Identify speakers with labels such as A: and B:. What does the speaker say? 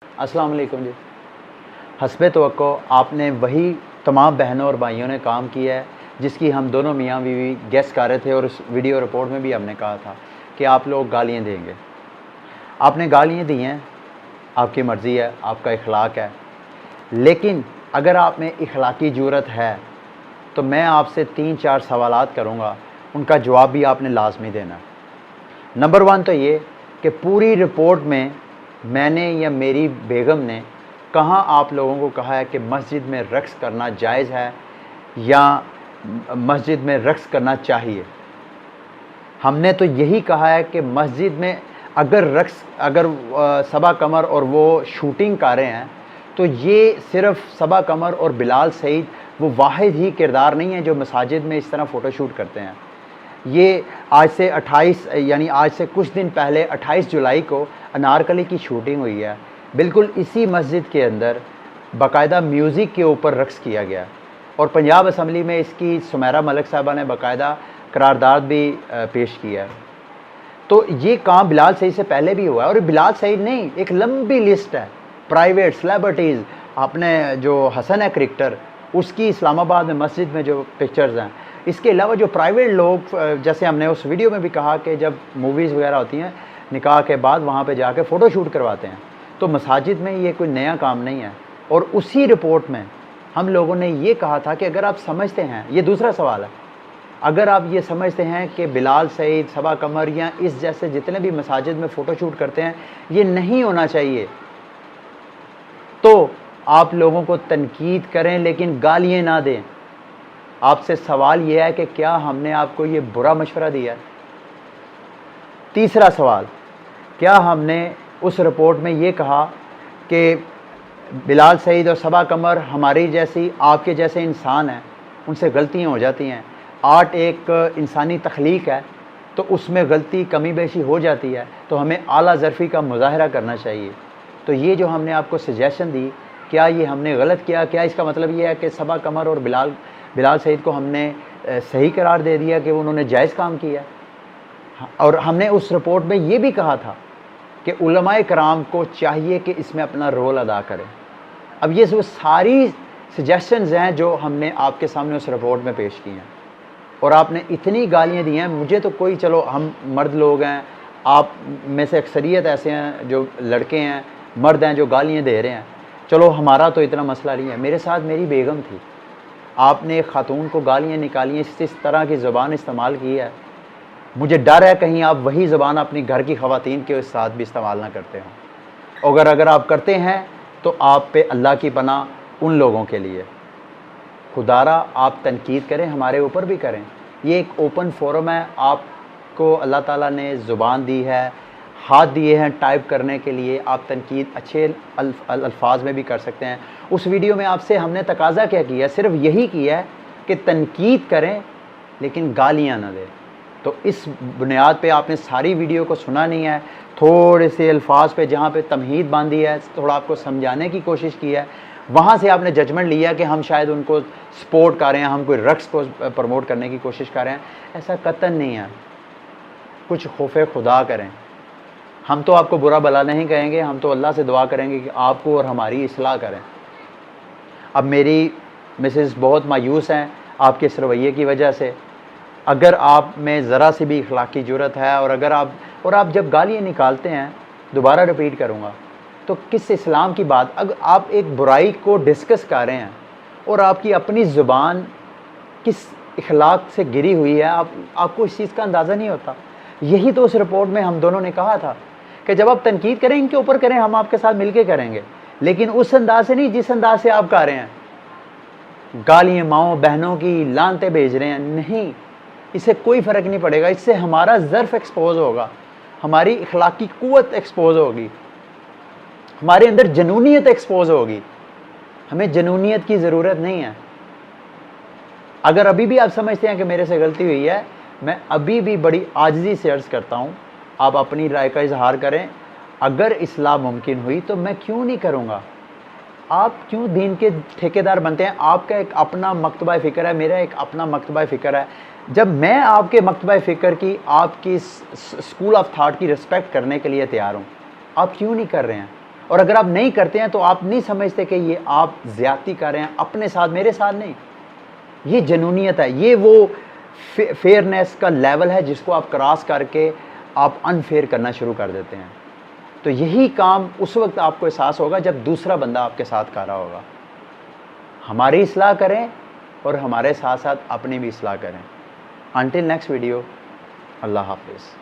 A: अस्सलाम वालेकुम जी। हस्बे तवक्को आपने वही तमाम बहनों और भाइयों ने काम किया है जिसकी हम दोनों मियाँ बीवी गेस कर रहे थे, और उस वीडियो रिपोर्ट में भी हमने कहा था कि आप लोग गालियाँ देंगे। आपने गालियाँ दी हैं, आपकी मर्ज़ी है, आपका इखलाक है, लेकिन अगर आप में इखलाकी जुर्रत है तो मैं आपसे 3-4 सवालात करूँगा, उनका जवाब भी आपने लाज़मी देना है। नंबर 1 तो ये कि पूरी रिपोर्ट में मैंने या मेरी बेगम ने कहाँ आप लोगों को कहा है कि मस्जिद में रक़्स करना जायज़ है या मस्जिद में रक़्स करना चाहिए। हमने तो यही कहा है कि मस्जिद में अगर सबा कमर और वो शूटिंग कर रहे हैं तो ये सिर्फ़ सबा कमर और बिलाल सईद वो वाहिद ही किरदार नहीं है जो मसाजिद में इस तरह फ़ोटो शूट करते हैं। ये आज से 28 यानी आज से कुछ दिन पहले 28 जुलाई को अनारकली की शूटिंग हुई है। बिल्कुल इसी मस्जिद के अंदर बाकायदा म्यूज़िक के ऊपर रक़्स किया गया, और पंजाब असम्बली में इसकी सुमेरा मलिक साहबा ने बाकायदा करारदाद भी पेश किया है। तो ये काम बिलाल सईद से पहले भी हुआ है, और बिलाल सईद नहीं, एक लंबी लिस्ट है प्राइवेट सेलिब्रिटीज़। आपने जो हसन है क्रिकेटर, उसकी इस्लामाबाद में मस्जिद में जो पिक्चर्स हैं, इसके अलावा जो प्राइवेट लोग, जैसे हमने उस वीडियो में भी कहा कि जब मूवीज़ वगैरह होती हैं निकाह के बाद वहाँ पे जाके फ़ोटो शूट करवाते हैं, तो मसाजिद में ये कोई नया काम नहीं है। और उसी रिपोर्ट में हम लोगों ने ये कहा था कि अगर आप समझते हैं, ये दूसरा सवाल है, अगर आप ये समझते हैं कि बिलाल सईद, सबा कमर या इस जैसे जितने भी मसाजिद में फ़ोटो शूट करते हैं ये नहीं होना चाहिए, तो आप लोगों को तनकीद करें लेकिन गालियाँ ना दें। आपसे सवाल यह है कि क्या हमने आपको ये बुरा मशवरा दिया है? तीसरा सवाल, क्या हमने उस रिपोर्ट में ये कहा कि बिलाल सईद और सबा कमर हमारी जैसी, आपके जैसे इंसान हैं, उनसे गलतियाँ हो जाती हैं। आर्ट एक इंसानी तख्लीक है, तो उसमें गलती कमी बेशी हो जाती है, तो हमें आला ज़रफ़ी का मुज़ाहरा करना चाहिए। तो ये जो हमने आपको सजेशन दी, क्या ये हमने गलत किया? क्या इसका मतलब ये है कि सबा कमर और बिलाल सईद को हमने सही करार दे दिया कि उन्होंने जायज़ काम किया? और हमने उस रिपोर्ट में ये भी कहा था कि उलमाए कराम को चाहिए कि इसमें अपना रोल अदा करें। अब ये वो सारी सजेशंस हैं जो हमने आपके सामने उस रिपोर्ट में पेश की हैं, और आपने इतनी गालियाँ दी हैं। मुझे तो कोई, चलो हम मर्द लोग हैं, आप में से अक्सरियत ऐसे हैं जो लड़के हैं, मर्द हैं जो गालियाँ दे रहे हैं, चलो हमारा तो इतना मसला नहीं है। मेरे साथ मेरी बेगम थी, आपने एक खातून को गालियाँ निकाली, इस तरह की ज़बान इस्तेमाल की है। मुझे डर है कहीं आप वही ज़बान अपनी घर की ख़वातीन के साथ भी इस्तेमाल ना करते हों। अगर आप करते हैं तो आप पे अल्लाह की पनाह उन लोगों के लिए। खुदारा आप तनकीद करें, हमारे ऊपर भी करें। ये एक ओपन फोरम है, आपको अल्लाह ताला ने ज़ुबान दी है, हाथ दिए हैं टाइप करने के लिए, आप तनकीद अच्छे अल्फाज में भी कर सकते हैं। उस वीडियो में आपसे हमने तकाज़ा क्या किया? सिर्फ यही किया है कि तनकीद करें लेकिन गालियाँ ना दें। तो इस बुनियाद पे आपने सारी वीडियो को सुना नहीं है, थोड़े से अल्फाज पे जहाँ पे तमहीद बांधी है, थोड़ा आपको समझाने की कोशिश की है, वहाँ से आपने जजमेंट लिया कि हम शायद उनको सपोर्ट कर रहे हैं, हम कोई रक़्स को प्रमोट करने की कोशिश कर रहे हैं। ऐसा कतई नहीं है। कुछ खौफ़ खुदा करें। हम तो आपको बुरा भला नहीं कहेंगे, हम तो अल्लाह से दुआ करेंगे कि आपको और हमारी इस्लाह करें। अब मेरी मिसेस बहुत मायूस हैं आपके इस रवैये की वजह से। अगर आप में ज़रा सी भी इखलाकी जुर्रत है, और आप जब गालियाँ निकालते हैं, दोबारा रिपीट करूँगा, तो किस इस्लाम की बात? अगर आप एक बुराई को डिस्कस कर रहे हैं और आपकी अपनी ज़ुबान किस इखलाक से गिरी हुई है, आपको इस चीज़ का अंदाज़ा नहीं होता। यही तो उस रिपोर्ट में हम दोनों ने कहा था कि जब आप तनकीद करें, इनके ऊपर करें, हम आपके साथ मिलके करेंगे, लेकिन उस अंदाज से नहीं जिस अंदाज से आप कर रहे हैं। गालियाँ माओ बहनों की लानतें भेज रहे हैं, नहीं, इससे कोई फ़र्क नहीं पड़ेगा। इससे हमारा ज़र्फ़ एक्सपोज होगा, हमारी इखलाकी क़ुव्वत एक्सपोज होगी, हमारे अंदर जनूनियत एक्सपोज होगी। हमें जनूनियत की ज़रूरत नहीं है। अगर अभी भी आप समझते हैं कि मेरे से गलती हुई है, मैं अभी भी बड़ी आजिज़ी से अर्ज़ करता हूँ, आप अपनी राय का इजहार करें। अगर इस्लाह मुमकिन हुई तो मैं क्यों नहीं करूँगा? आप क्यों दीन के ठेकेदार बनते हैं? आपका एक अपना मकतबा फ़िक्र है, मेरा एक अपना मकतबा फ़िक्र है। जब मैं आपके मकतबा फ़िक्र की, आपकी स्कूल ऑफ थाट की रिस्पेक्ट करने के लिए तैयार हूँ, आप क्यों नहीं कर रहे हैं? اور اگر آپ نہیں کرتے ہیں تو آپ نہیں سمجھتے کہ یہ آپ زیادتی کر رہے ہیں اپنے ساتھ، میرے ساتھ نہیں. یہ جنونیت ہے، یہ وہ فیئرنیس کا لیول ہے جس کو آپ کراس کر کے آپ انفیئر کرنا شروع کر دیتے ہیں. تو یہی کام اس وقت آپ کو احساس ہوگا جب دوسرا بندہ آپ کے ساتھ کر رہا ہوگا. ہماری اصلاح کریں اور ہمارے ساتھ ساتھ اپنی بھی اصلاح کریں. انٹل نیکسٹ ویڈیو، اللہ حافظ.